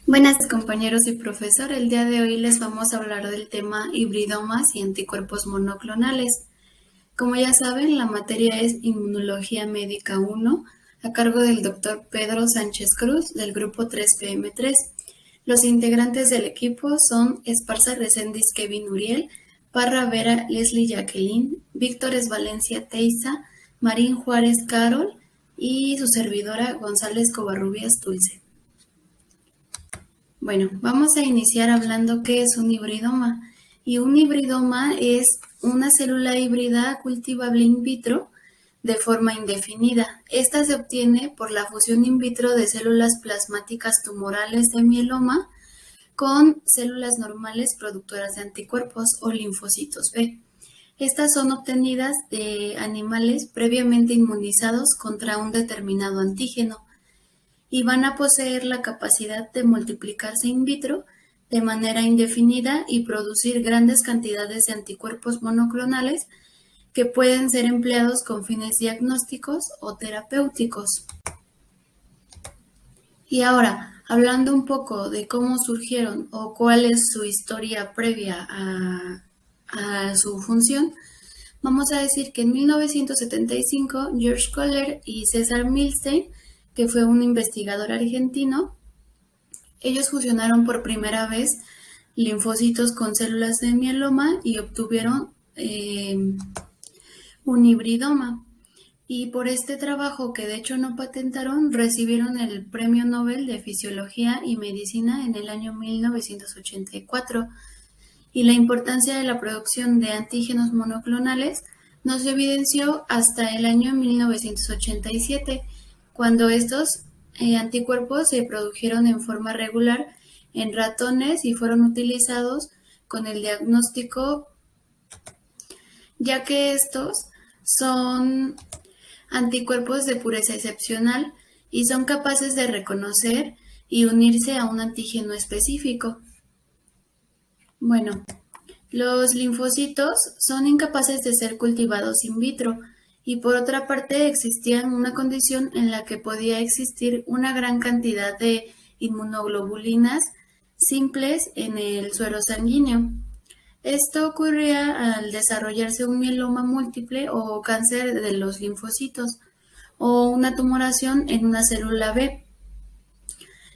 Buenas compañeros y profesor, el día de hoy les vamos a hablar del tema hibridomas y anticuerpos monoclonales. Como ya saben, la materia es Inmunología Médica 1, a cargo del doctor Pedro Sánchez Cruz, del grupo 3PM3. Los integrantes del equipo son Esparza Reséndiz Kevin Uriel, Parra Vera Leslie Jacqueline, Víctor Valencia Teiza, Marín Juárez Carol y su servidora González Covarrubias Dulce. Bueno, vamos a iniciar hablando qué es un hibridoma. Y un hibridoma es una célula híbrida cultivable in vitro de forma indefinida. Esta se obtiene por la fusión in vitro de células plasmáticas tumorales de mieloma con células normales productoras de anticuerpos o linfocitos B. Estas son obtenidas de animales previamente inmunizados contra un determinado antígeno y van a poseer la capacidad de multiplicarse in vitro de manera indefinida y producir grandes cantidades de anticuerpos monoclonales que pueden ser empleados con fines diagnósticos o terapéuticos. Y ahora, hablando un poco de cómo surgieron o cuál es su historia previa a su función, vamos a decir que en 1975 George Kohler y César Milstein, que fue un investigador argentino, ellos fusionaron por primera vez linfocitos con células de mieloma y obtuvieron un hibridoma. Y por este trabajo, que de hecho no patentaron, recibieron el Premio Nobel de Fisiología y Medicina en el año 1984. Y la importancia de la producción de antígenos monoclonales no se evidenció hasta el año 1987, cuando estos anticuerpos se produjeron en forma regular en ratones y fueron utilizados con el diagnóstico, ya que estos son anticuerpos de pureza excepcional y son capaces de reconocer y unirse a un antígeno específico. Bueno, los linfocitos son incapaces de ser cultivados in vitro y por otra parte existía una condición en la que podía existir una gran cantidad de inmunoglobulinas simples en el suero sanguíneo. Esto ocurría al desarrollarse un mieloma múltiple o cáncer de los linfocitos o una tumoración en una célula B.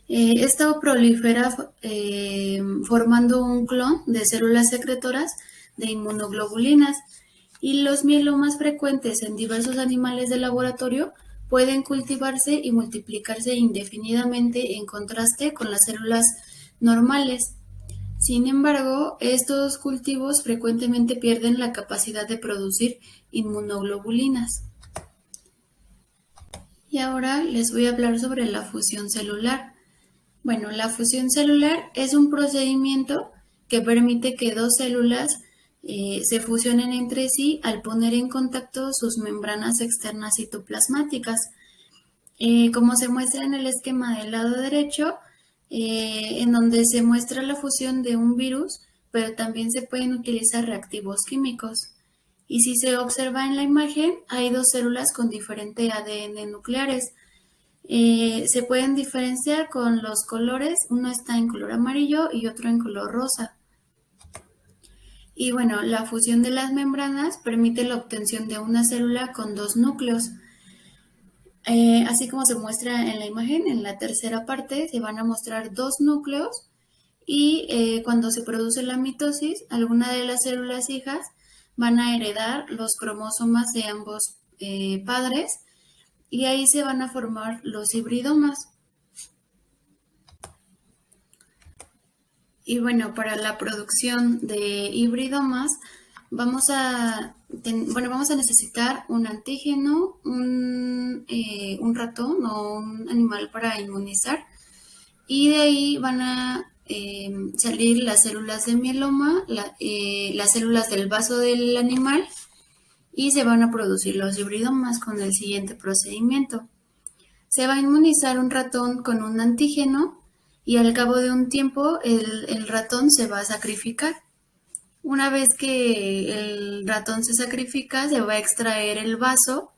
Esto prolifera formando un clon de células secretoras de inmunoglobulinas y los mielomas frecuentes en diversos animales de laboratorio pueden cultivarse y multiplicarse indefinidamente en contraste con las células normales. Sin embargo, estos cultivos frecuentemente pierden la capacidad de producir inmunoglobulinas. Y ahora les voy a hablar sobre la fusión celular. Bueno, la fusión celular es un procedimiento que permite que dos células se fusionen entre sí al poner en contacto sus membranas externas citoplasmáticas. Como se muestra en el esquema del lado derecho, en donde se muestra la fusión de un virus, pero también se pueden utilizar reactivos químicos. Y si se observa en la imagen, hay dos células con diferente ADN nucleares. Se pueden diferenciar con los colores, uno está en color amarillo y otro en color rosa. Y bueno, la fusión de las membranas permite la obtención de una célula con dos núcleos. Así como se muestra en la imagen, en la tercera parte se van a mostrar dos núcleos y cuando se produce la mitosis, alguna de las células hijas van a heredar los cromosomas de ambos padres y ahí se van a formar los hibridomas. Y bueno, para la producción de hibridomas vamos a necesitar un antígeno, un ratón o un animal para inmunizar y de ahí van a salir las células de mieloma, las células del vaso del animal y se van a producir los hibridomas con el siguiente procedimiento. Se va a inmunizar un ratón con un antígeno y al cabo de un tiempo el ratón se va a sacrificar. Una vez que el ratón se sacrifica, se va a extraer el vaso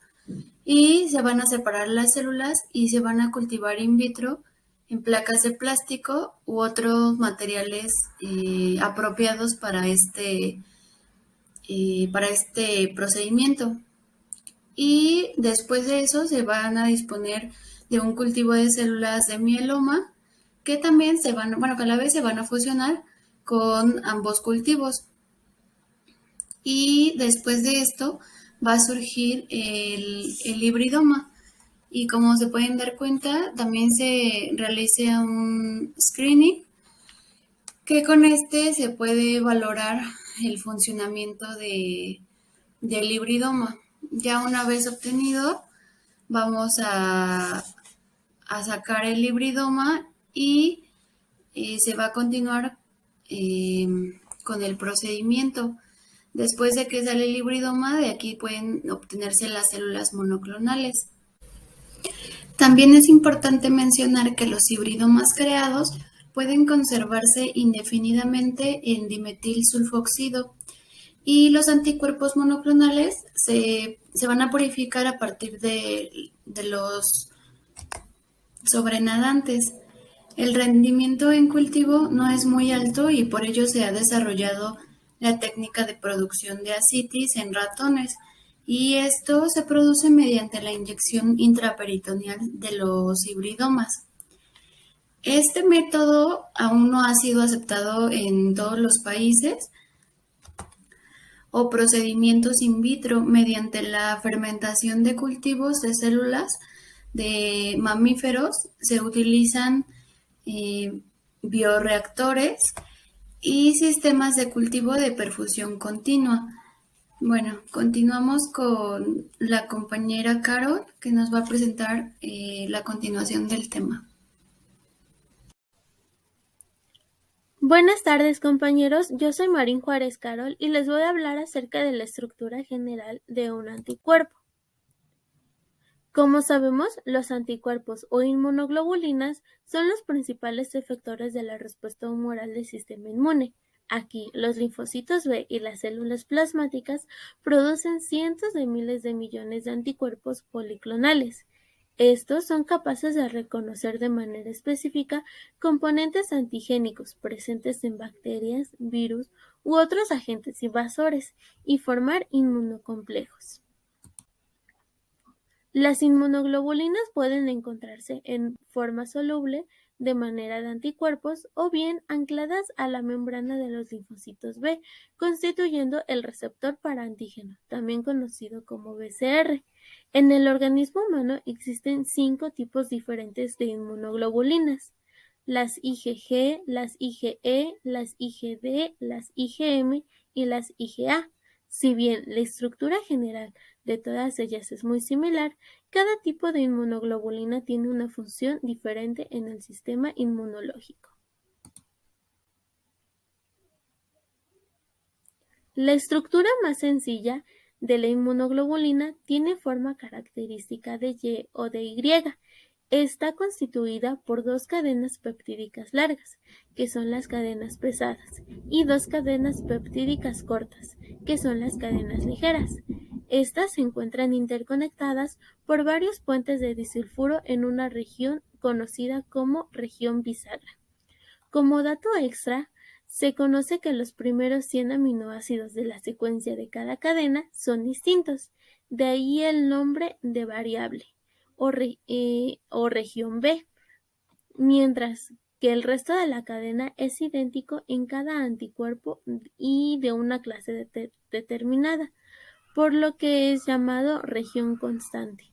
y se van a separar las células y se van a cultivar in vitro en placas de plástico u otros materiales apropiados para este procedimiento. Y después de eso se van a disponer de un cultivo de células de mieloma que también que a la vez se van a fusionar con ambos cultivos. Y después de esto va a surgir el hibridoma. Y como se pueden dar cuenta, también se realiza un screening que con este se puede valorar el funcionamiento del hibridoma. Ya una vez obtenido, vamos a sacar el hibridoma y se va a continuar con el procedimiento. Después de que sale el hibridoma, de aquí pueden obtenerse las células monoclonales. También es importante mencionar que los hibridomas creados pueden conservarse indefinidamente en dimetilsulfoxido y los anticuerpos monoclonales se van a purificar a partir de los sobrenadantes. El rendimiento en cultivo no es muy alto y por ello se ha desarrollado la técnica de producción de ascitis en ratones, y esto se produce mediante la inyección intraperitoneal de los hibridomas. Este método aún no ha sido aceptado en todos los países, o procedimientos in vitro mediante la fermentación de cultivos de células de mamíferos. Se utilizan bioreactores y sistemas de cultivo de perfusión continua. Bueno, continuamos con la compañera Carol, que nos va a presentar la continuación del tema. Buenas tardes, compañeros. Yo soy Marín Juárez Carol y les voy a hablar acerca de la estructura general de un anticuerpo. Como sabemos, los anticuerpos o inmunoglobulinas son los principales efectores de la respuesta humoral del sistema inmune. Aquí, los linfocitos B y las células plasmáticas producen cientos de miles de millones de anticuerpos policlonales. Estos son capaces de reconocer de manera específica componentes antigénicos presentes en bacterias, virus u otros agentes invasores y formar inmunocomplejos. Las inmunoglobulinas pueden encontrarse en forma soluble de manera de anticuerpos o bien ancladas a la membrana de los linfocitos B, constituyendo el receptor para antígeno, también conocido como BCR. En el organismo humano existen 5 tipos diferentes de inmunoglobulinas: las IgG, las IgE, las IgD, las IgM y las IgA. Si bien la estructura general de todas ellas es muy similar, cada tipo de inmunoglobulina tiene una función diferente en el sistema inmunológico. La estructura más sencilla de la inmunoglobulina tiene forma característica de Y o de Y. Está constituida por 2 cadenas peptídicas largas, que son las cadenas pesadas, y 2 cadenas peptídicas cortas, que son las cadenas ligeras. Estas se encuentran interconectadas por varios puentes de disulfuro en una región conocida como región bisagra. Como dato extra, se conoce que los primeros 100 aminoácidos de la secuencia de cada cadena son distintos, de ahí el nombre de variable o región B, mientras que el resto de la cadena es idéntico en cada anticuerpo y de una clase determinada, por lo que es llamado región constante.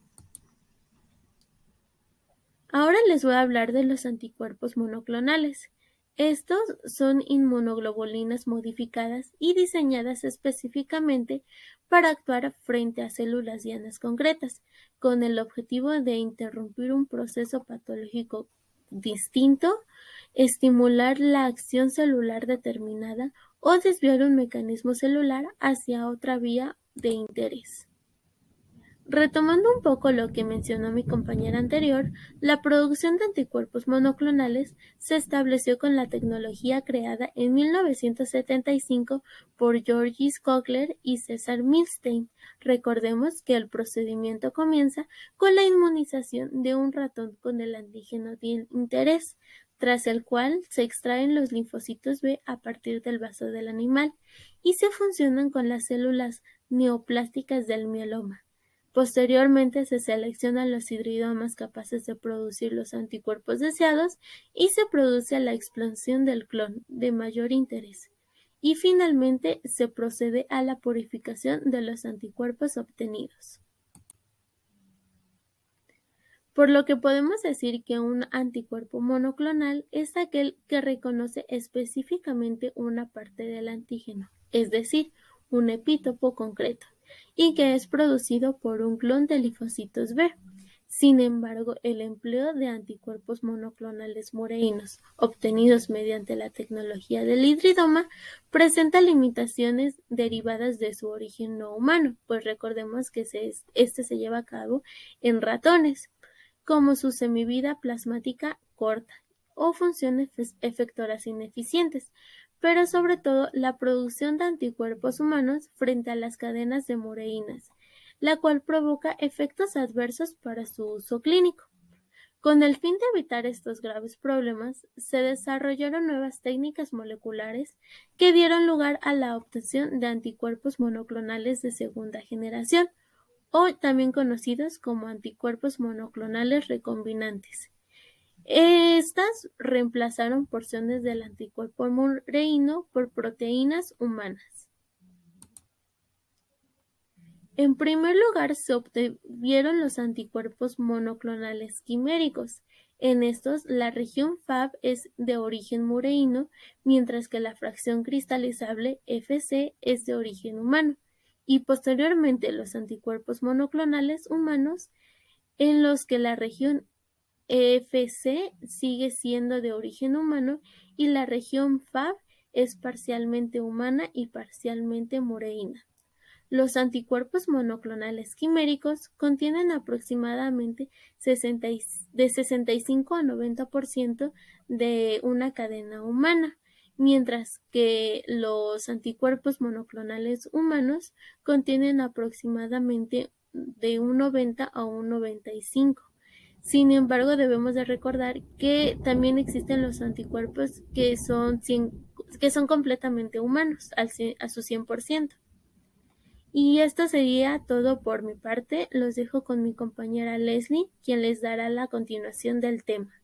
Ahora les voy a hablar de los anticuerpos monoclonales. Estos son inmunoglobulinas modificadas y diseñadas específicamente para actuar frente a células dianas concretas, con el objetivo de interrumpir un proceso patológico distinto, estimular la acción celular determinada o desviar un mecanismo celular hacia otra vía de interés. Retomando un poco lo que mencionó mi compañera anterior, la producción de anticuerpos monoclonales se estableció con la tecnología creada en 1975 por Georges Kogler y César Milstein. Recordemos que el procedimiento comienza con la inmunización de un ratón con el antígeno de interés, tras el cual se extraen los linfocitos B a partir del vaso del animal y se funcionan con las células neoplásticas del mieloma. Posteriormente se seleccionan los hidridomas capaces de producir los anticuerpos deseados y se produce la explosión del clon de mayor interés. Y finalmente se procede a la purificación de los anticuerpos obtenidos. Por lo que podemos decir que un anticuerpo monoclonal es aquel que reconoce específicamente una parte del antígeno, es decir, un epítopo concreto, y que es producido por un clon de linfocitos B. Sin embargo, el empleo de anticuerpos monoclonales mureinos, obtenidos mediante la tecnología del hibridoma, presenta limitaciones derivadas de su origen no humano, pues recordemos que este se lleva a cabo en ratones, como su semivida plasmática corta o funciones efectoras ineficientes, pero sobre todo la producción de anticuerpos humanos frente a las cadenas de mureínas, la cual provoca efectos adversos para su uso clínico. Con el fin de evitar estos graves problemas, se desarrollaron nuevas técnicas moleculares que dieron lugar a la obtención de anticuerpos monoclonales de segunda generación, o también conocidos como anticuerpos monoclonales recombinantes. Estas reemplazaron porciones del anticuerpo mureíno por proteínas humanas. En primer lugar, se obtuvieron los anticuerpos monoclonales quiméricos. En estos, la región Fab es de origen mureíno, mientras que la fracción cristalizable Fc es de origen humano, y posteriormente los anticuerpos monoclonales humanos, en los que la región Fc sigue siendo de origen humano y la región Fab es parcialmente humana y parcialmente mureína. Los anticuerpos monoclonales quiméricos contienen aproximadamente de 65 a 90% de una cadena humana, mientras que los anticuerpos monoclonales humanos contienen aproximadamente de un 90 a un 95. Sin embargo, debemos de recordar que también existen los anticuerpos que son completamente humanos a su 100%. Y esto sería todo por mi parte. Los dejo con mi compañera Leslie, quien les dará la continuación del tema.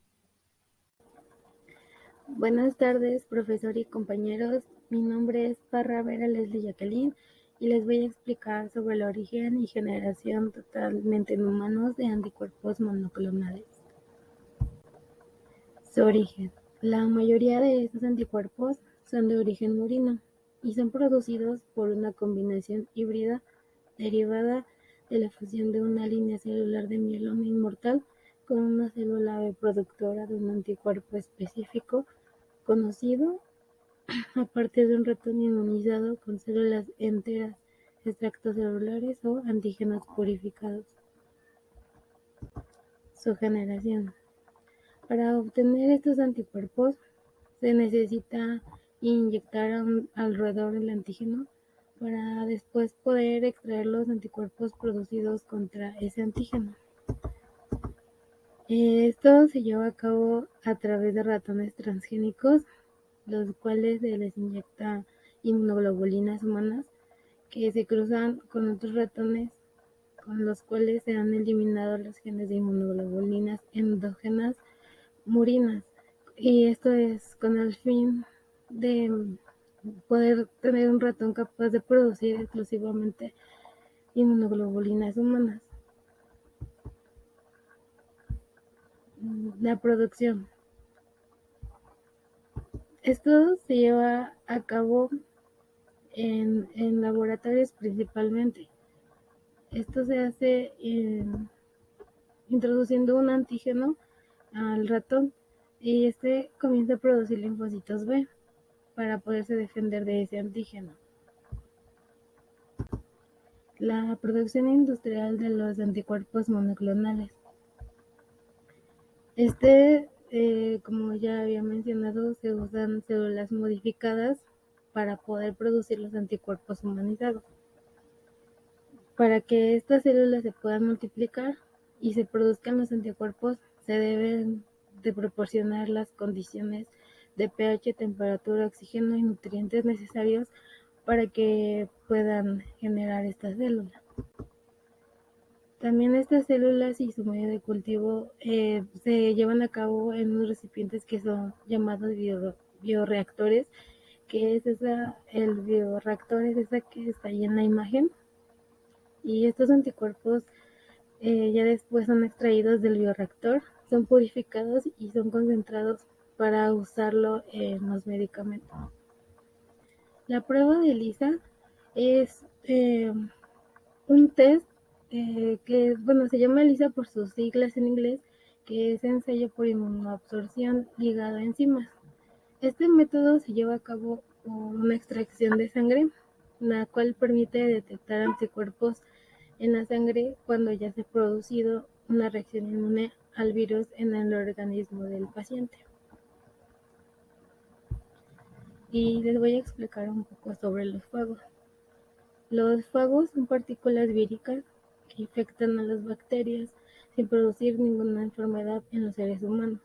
Buenas tardes, profesor y compañeros. Mi nombre es Parra Vera Leslie Jacqueline y les voy a explicar sobre el origen y generación totalmente en humanos de anticuerpos monoclonales. Su origen. La mayoría de estos anticuerpos son de origen murino y son producidos por una combinación híbrida derivada de la fusión de una línea celular de mieloma inmortal con una célula B productora de un anticuerpo específico conocido a partir de un ratón inmunizado con células enteras, extractos celulares o antígenos purificados. Su generación. Para obtener estos anticuerpos se necesita inyectar alrededor del antígeno para después poder extraer los anticuerpos producidos contra ese antígeno. Esto se lleva a cabo a través de ratones transgénicos, los cuales se les inyecta inmunoglobulinas humanas que se cruzan con otros ratones con los cuales se han eliminado los genes de inmunoglobulinas endógenas murinas, y esto es con el fin de poder tener un ratón capaz de producir exclusivamente inmunoglobulinas humanas. La producción. Esto se lleva a cabo en laboratorios principalmente. Esto se hace introduciendo un antígeno al ratón y este comienza a producir linfocitos B para poderse defender de ese antígeno. la producción industrial de los anticuerpos monoclonales. Como ya había mencionado, se usan células modificadas para poder producir los anticuerpos humanizados. Para que estas células se puedan multiplicar y se produzcan los anticuerpos, se deben de proporcionar las condiciones de pH, temperatura, oxígeno y nutrientes necesarios para que puedan generar estas células. También estas células y su medio de cultivo se llevan a cabo en unos recipientes que son llamados bioreactores, que es el bioreactor es esa que está ahí en la imagen. Y estos anticuerpos ya después son extraídos del bioreactor, son purificados y son concentrados para usarlo en los medicamentos. La prueba de ELISA es un test que, se llama ELISA por sus siglas en inglés, que es ensayo por inmunoabsorción ligado a enzimas. Este método se lleva a cabo con una extracción de sangre, la cual permite detectar anticuerpos en la sangre cuando ya se ha producido una reacción inmune al virus en el organismo del paciente. Y les voy a explicar un poco sobre los fagos. Los fagos son partículas víricas que infectan a las bacterias sin producir ninguna enfermedad en los seres humanos.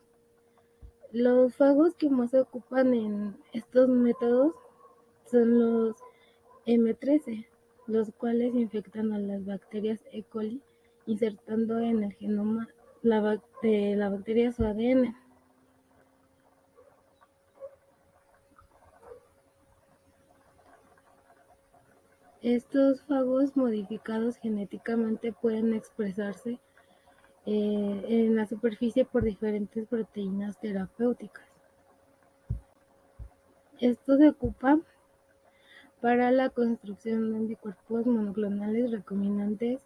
Los fagos que más se ocupan en estos métodos son los M13, los cuales infectan a las bacterias E. coli, insertando en el genoma de la bacteria su ADN. Estos fagos modificados genéticamente pueden expresarse en la superficie por diferentes proteínas terapéuticas. Esto se ocupa para la construcción de anticuerpos monoclonales recombinantes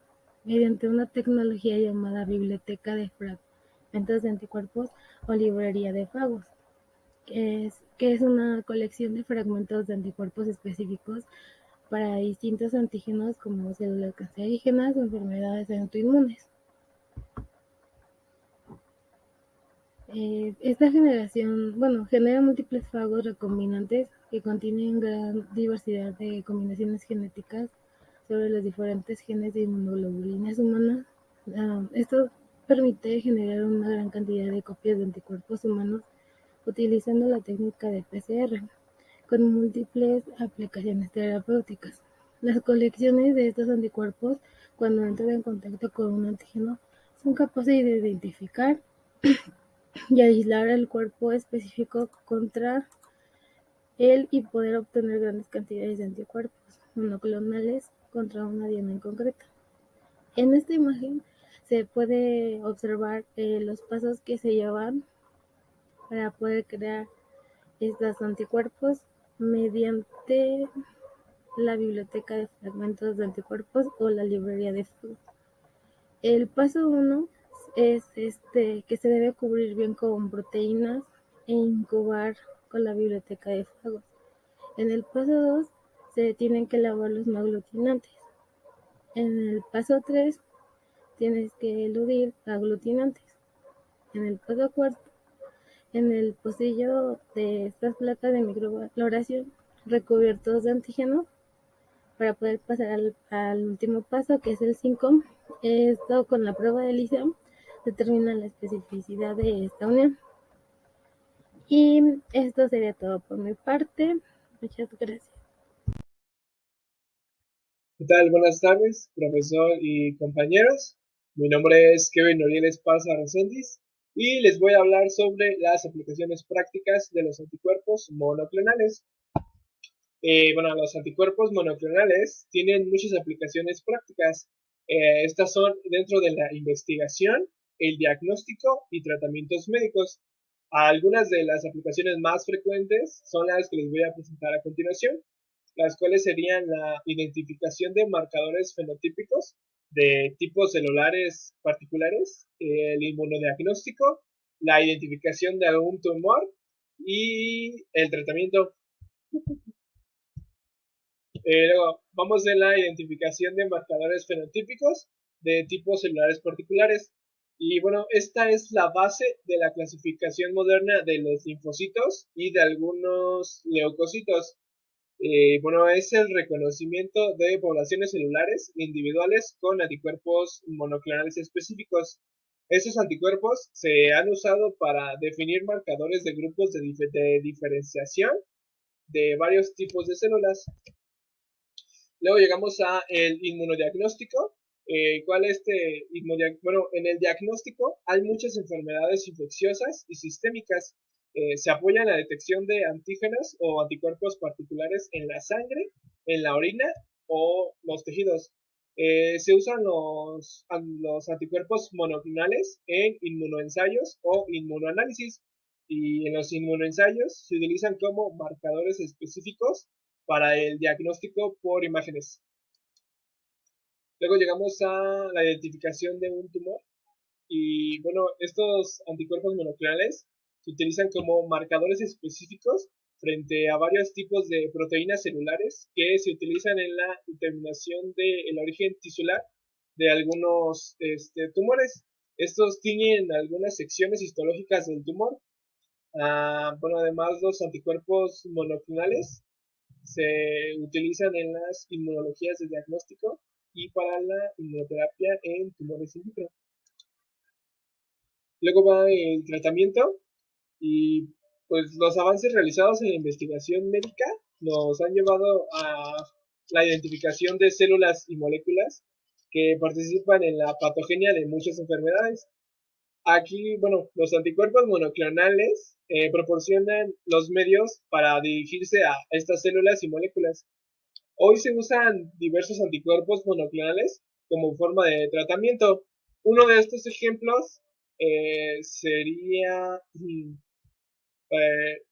mediante una tecnología llamada biblioteca de fragmentos de anticuerpos o librería de fagos, que es una colección de fragmentos de anticuerpos específicos para distintos antígenos como células cancerígenas o enfermedades autoinmunes. Esta generación, genera múltiples fagos recombinantes que contienen gran diversidad de combinaciones genéticas sobre los diferentes genes de inmunoglobulinas humanas. Esto permite generar una gran cantidad de copias de anticuerpos humanos utilizando la técnica de PCR, con múltiples aplicaciones terapéuticas. Las colecciones de estos anticuerpos, cuando entran en contacto con un antígeno, son capaces de identificar y aislar el cuerpo específico contra él y poder obtener grandes cantidades de anticuerpos monoclonales contra una diana en concreto. En esta imagen se puede observar los pasos que se llevan para poder crear estos anticuerpos mediante la biblioteca de fragmentos de anticuerpos o la librería de fagos. El paso 1 es que se debe cubrir bien con proteínas e incubar con la biblioteca de fagos. En el paso 2 se tienen que lavar los no aglutinantes. En el paso 3 tienes que eludir aglutinantes. En el paso 4, en el pocillo de estas placas de microvaloración recubiertos de antígeno, para poder pasar al último paso, que es el 5. Esto, con la prueba de ELISA, determina la especificidad de esta unión. Y esto sería todo por mi parte. Muchas gracias. ¿Qué tal? Buenas tardes, profesor y compañeros. Mi nombre es Kevin Noriel Esparza Reséndiz y les voy a hablar sobre las aplicaciones prácticas de los anticuerpos monoclonales. Los anticuerpos monoclonales tienen muchas aplicaciones prácticas. Estas son dentro de la investigación, el diagnóstico y tratamientos médicos. Algunas de las aplicaciones más frecuentes son las que les voy a presentar a continuación, las cuales serían la identificación de marcadores fenotípicos de tipos celulares particulares, el inmunodiagnóstico, la identificación de algún tumor y el tratamiento. Luego, vamos a la identificación de marcadores fenotípicos de tipos celulares particulares. Y bueno, esta es la base de la clasificación moderna de los linfocitos y de algunos leucocitos. Bueno, es el reconocimiento de poblaciones celulares individuales con anticuerpos monoclonales específicos. Estos anticuerpos se han usado para definir marcadores de grupos de diferenciación de varios tipos de células. Luego llegamos a el inmunodiagnóstico. Bueno, en el diagnóstico hay muchas enfermedades infecciosas y sistémicas. Se apoya en la detección de antígenos o anticuerpos particulares en la sangre, en la orina o los tejidos. Se usan los anticuerpos monoclonales en inmunoensayos o inmunoanálisis, y en los inmunoensayos se utilizan como marcadores específicos para el diagnóstico por imágenes. Luego llegamos a la identificación de un tumor. Y bueno, estos anticuerpos monoclonales se utilizan como marcadores específicos frente a varios tipos de proteínas celulares que se utilizan en la determinación del origen tisular de algunos tumores. Estos tienen algunas secciones histológicas del tumor. Bueno, además los anticuerpos monoclonales se utilizan en las inmunologías de diagnóstico y para la inmunoterapia en tumores in vitro. Luego va el tratamiento, y pues los avances realizados en la investigación médica nos han llevado a la identificación de células y moléculas que participan en la patogenia de muchas enfermedades. Aquí, bueno, los anticuerpos monoclonales proporcionan los medios para dirigirse a estas células y moléculas. Hoy se usan diversos anticuerpos monoclonales como forma de tratamiento. Uno de estos ejemplos sería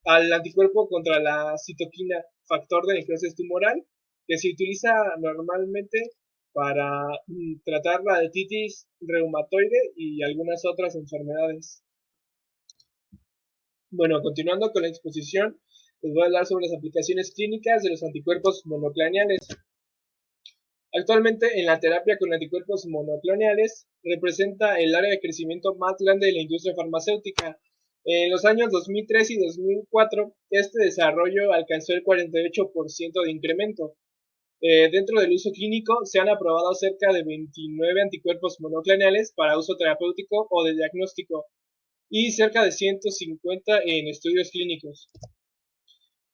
al anticuerpo contra la citoquina, factor de necrosis tumoral, que se utiliza normalmente para tratar la artritis reumatoide y algunas otras enfermedades. Bueno, continuando con la exposición, les voy a hablar sobre las aplicaciones clínicas de los anticuerpos monoclonales. Actualmente, en la terapia con anticuerpos monoclonales representa el área de crecimiento más grande de la industria farmacéutica. En los años 2003 y 2004, este desarrollo alcanzó el 48% de incremento. Dentro del uso clínico, se han aprobado cerca de 29 anticuerpos monoclonales para uso terapéutico o de diagnóstico y cerca de 150 en estudios clínicos.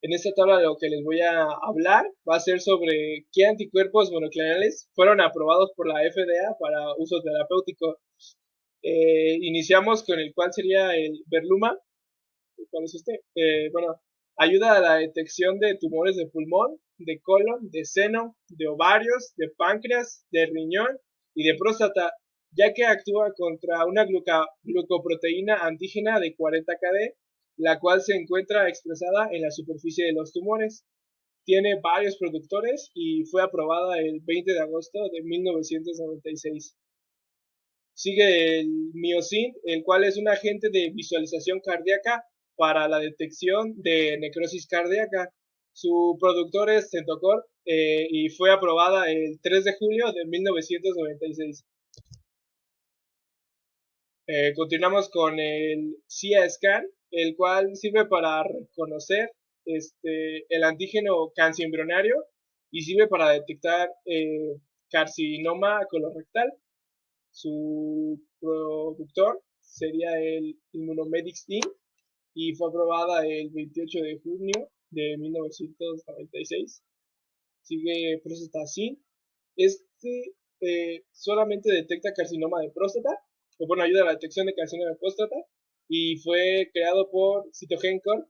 En esta tabla lo que les voy a hablar va a ser sobre qué anticuerpos monoclonales fueron aprobados por la FDA para uso terapéutico. Iniciamos con el cual sería el Berluma. ¿Cuál es este? Bueno, ayuda a la detección de tumores de pulmón, de colon, de seno, de ovarios, de páncreas, de riñón y de próstata, ya que actúa contra una glucoproteína antígena de 40 kD, la cual se encuentra expresada en la superficie de los tumores. Tiene varios productores y fue aprobada el 20 de agosto de 1996. Sigue el Miocin, el cual es un agente de visualización cardíaca para la detección de necrosis cardíaca. Su productor es Centocor y fue aprobada el 3 de julio de 1996. Continuamos con el CIA-Scan, el cual sirve para reconocer el antígeno cancioembrionario y sirve para detectar carcinoma colorectal. Su productor sería el Immunomedics Inc. y fue aprobada el 28 de junio de 1996. Sigue Prostatacin. Solamente detecta carcinoma de próstata, o bueno, ayuda a la detección de carcinoma de próstata, y fue creado por Cytogencor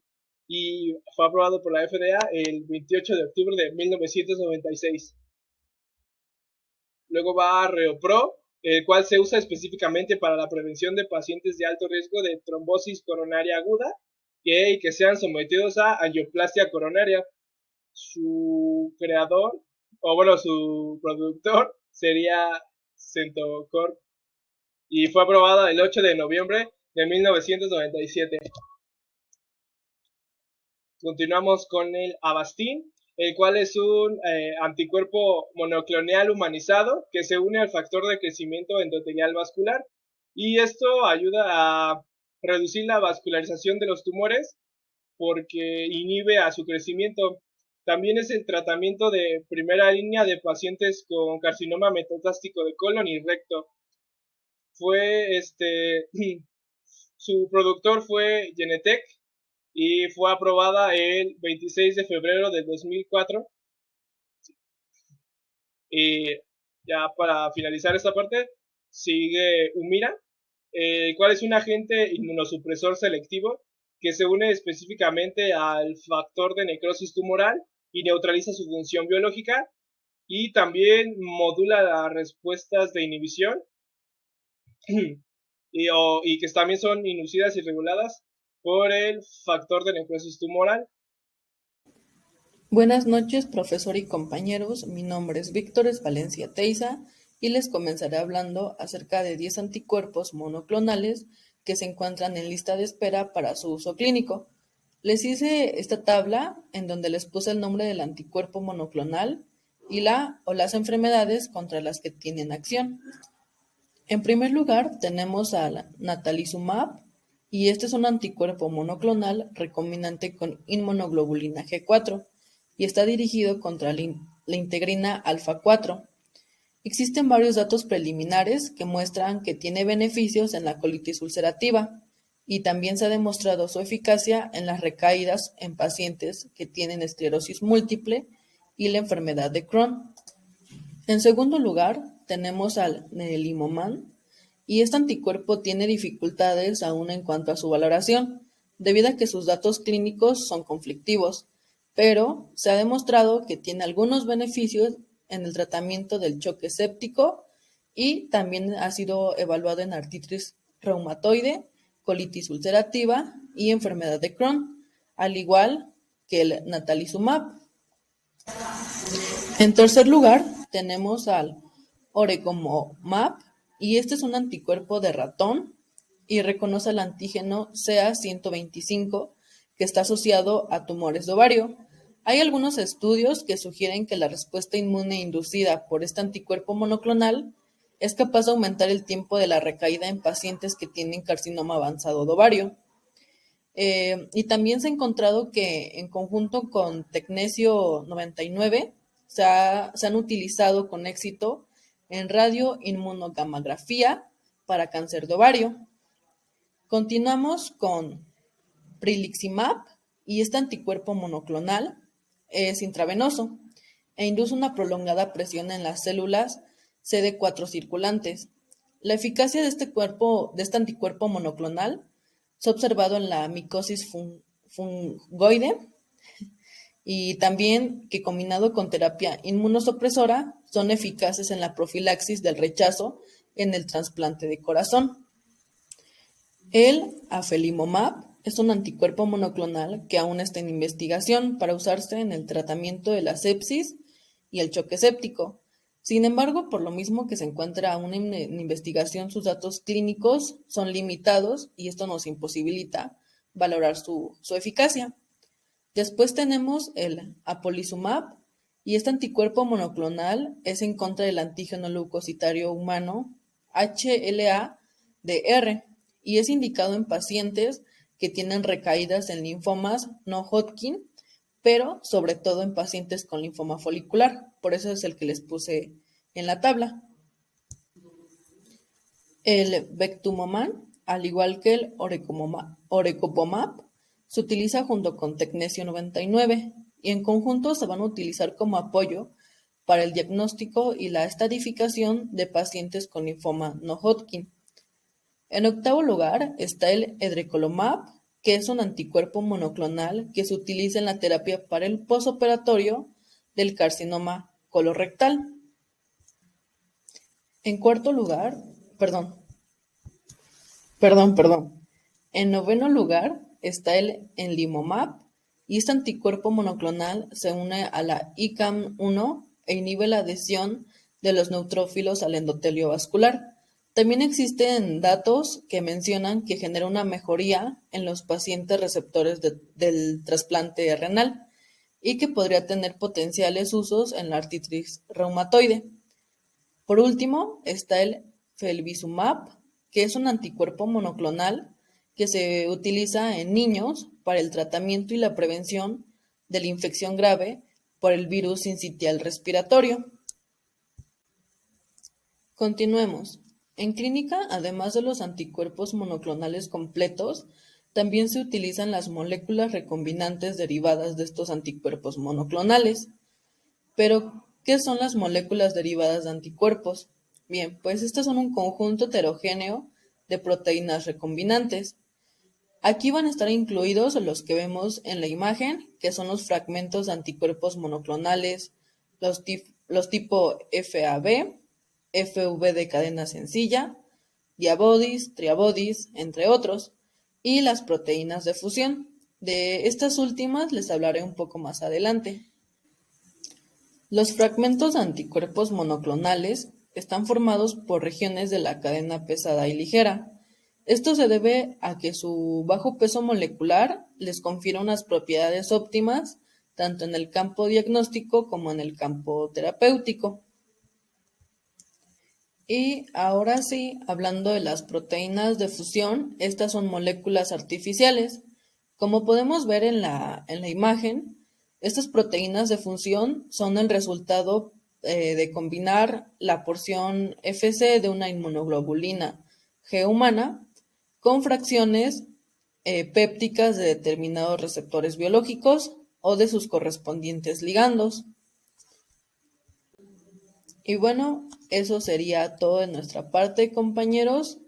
y fue aprobado por la FDA el 28 de octubre de 1996. Luego va Reopro, el cual se usa específicamente para la prevención de pacientes de alto riesgo de trombosis coronaria aguda que sean sometidos a angioplastia coronaria. Su creador, o bueno, su productor sería Centocor y fue aprobada el 8 de noviembre de 1997. Continuamos con el Avastin, el cual es un anticuerpo monoclonal humanizado que se une al factor de crecimiento endotelial vascular, y esto ayuda a reducir la vascularización de los tumores porque inhibe a su crecimiento. También es el tratamiento de primera línea de pacientes con carcinoma metastásico de colon y recto. Fue su productor fue Genentech y fue aprobada el 26 de febrero del 2004. Y ya para finalizar esta parte, sigue Humira, el cual es un agente inmunosupresor selectivo que se une específicamente al factor de necrosis tumoral y neutraliza su función biológica, y también modula las respuestas de inhibición y que también son inducidas y reguladas por el factor de necrosis tumoral. Buenas noches, profesor y compañeros. Mi nombre es Víctor Valencia Teiza y les comenzaré hablando acerca de 10 anticuerpos monoclonales que se encuentran en lista de espera para su uso clínico. Les hice esta tabla en donde les puse el nombre del anticuerpo monoclonal y la o las enfermedades contra las que tienen acción. En primer lugar, tenemos al natalizumab, y este es un anticuerpo monoclonal recombinante con inmunoglobulina G4 y está dirigido contra la integrina alfa 4. Existen varios datos preliminares que muestran que tiene beneficios en la colitis ulcerativa, y también se ha demostrado su eficacia en las recaídas en pacientes que tienen esclerosis múltiple y la enfermedad de Crohn. En segundo lugar, tenemos al neelimomab, y este anticuerpo tiene dificultades aún en cuanto a su valoración, debido a que sus datos clínicos son conflictivos, pero se ha demostrado que tiene algunos beneficios en el tratamiento del choque séptico y también ha sido evaluado en artritis reumatoide, colitis ulcerativa y enfermedad de Crohn, al igual que el natalizumab. En tercer lugar, tenemos al orecomumab, y este es un anticuerpo de ratón y reconoce el antígeno CA125 que está asociado a tumores de ovario. Hay algunos estudios que sugieren que la respuesta inmune inducida por este anticuerpo monoclonal es capaz de aumentar el tiempo de la recaída en pacientes que tienen carcinoma avanzado de ovario. Y también se ha encontrado que en conjunto con Tecnesio 99 se han utilizado con éxito en radioinmunogamografía para cáncer de ovario. Continuamos con priliximab, y este anticuerpo monoclonal es intravenoso e induce una prolongada presión en las células CD4 circulantes. La eficacia de este anticuerpo monoclonal se ha observado en la micosis fungoide, y también que combinado con terapia inmunosupresora son eficaces en la profilaxis del rechazo en el trasplante de corazón. El afelimomab es un anticuerpo monoclonal que aún está en investigación para usarse en el tratamiento de la sepsis y el choque séptico. Sin embargo, por lo mismo que se encuentra aún en investigación, sus datos clínicos son limitados y esto nos imposibilita valorar su eficacia. Después tenemos el apolizumab, y este anticuerpo monoclonal es en contra del antígeno leucocitario humano HLA-DR y es indicado en pacientes que tienen recaídas en linfomas no Hodgkin, pero sobre todo en pacientes con linfoma folicular. Por eso es el que les puse en la tabla. El vectumomab, al igual que el orecopomab, se utiliza junto con Tecnesio 99 y en conjunto se van a utilizar como apoyo para el diagnóstico y la estadificación de pacientes con linfoma no Hodgkin. En octavo lugar está el edrecolumab, que es un anticuerpo monoclonal que se utiliza en la terapia para el posoperatorio del carcinoma colorectal. En cuarto lugar, En noveno lugar está el enlimomab, y este anticuerpo monoclonal se une a la ICAM-1 e inhibe la adhesión de los neutrófilos al endotelio vascular. También existen datos que mencionan que genera una mejoría en los pacientes receptores del trasplante renal, y que podría tener potenciales usos en la artritis reumatoide. Por último, está el Felvisumab, que es un anticuerpo monoclonal que se utiliza en niños para el tratamiento y la prevención de la infección grave por el virus sincitial respiratorio. Continuemos. En clínica, además de los anticuerpos monoclonales completos, también se utilizan las moléculas recombinantes derivadas de estos anticuerpos monoclonales. Pero, ¿qué son las moléculas derivadas de anticuerpos? Bien, pues estas son un conjunto heterogéneo de proteínas recombinantes. Aquí van a estar incluidos los que vemos en la imagen, que son los fragmentos de anticuerpos monoclonales, los tipo FAB, FV de cadena sencilla, diabodies, triabodies, entre otros, y las proteínas de fusión. De estas últimas les hablaré un poco más adelante. Los fragmentos de anticuerpos monoclonales están formados por regiones de la cadena pesada y ligera. Esto se debe a que su bajo peso molecular les confiere unas propiedades óptimas tanto en el campo diagnóstico como en el campo terapéutico. Y ahora sí, hablando de las proteínas de fusión, estas son moléculas artificiales. Como podemos ver en la imagen, estas proteínas de fusión son el resultado de combinar la porción Fc de una inmunoglobulina G humana con fracciones pépticas de determinados receptores biológicos o de sus correspondientes ligandos. Y bueno, eso sería todo de nuestra parte, compañeros.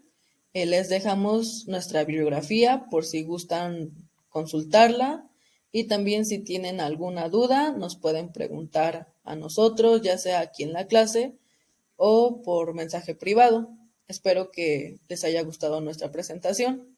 Les dejamos nuestra bibliografía por si gustan consultarla y también si tienen alguna duda nos pueden preguntar a nosotros, ya sea aquí en la clase o por mensaje privado. Espero que les haya gustado nuestra presentación.